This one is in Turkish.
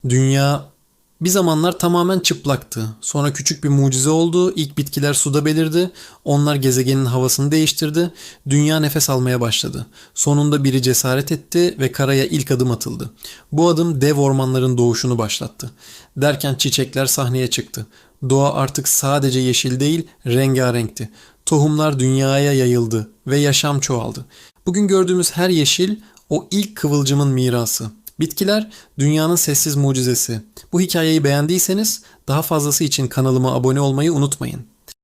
Dünya bir zamanlar tamamen çıplaktı. Sonra küçük bir mucize oldu. İlk bitkiler suda belirdi. Onlar gezegenin havasını değiştirdi. Dünya nefes almaya başladı. Sonunda biri cesaret etti ve karaya ilk adım atıldı. Bu adım dev ormanların doğuşunu başlattı. Derken çiçekler sahneye çıktı. Doğa artık sadece yeşil değil, rengarenkti. Tohumlar dünyaya yayıldı ve yaşam çoğaldı. Bugün gördüğümüz her yeşil o ilk kıvılcımın mirası. Bitkiler dünyanın sessiz mucizesi. Bu hikayeyi beğendiyseniz daha fazlası için kanalıma abone olmayı unutmayın.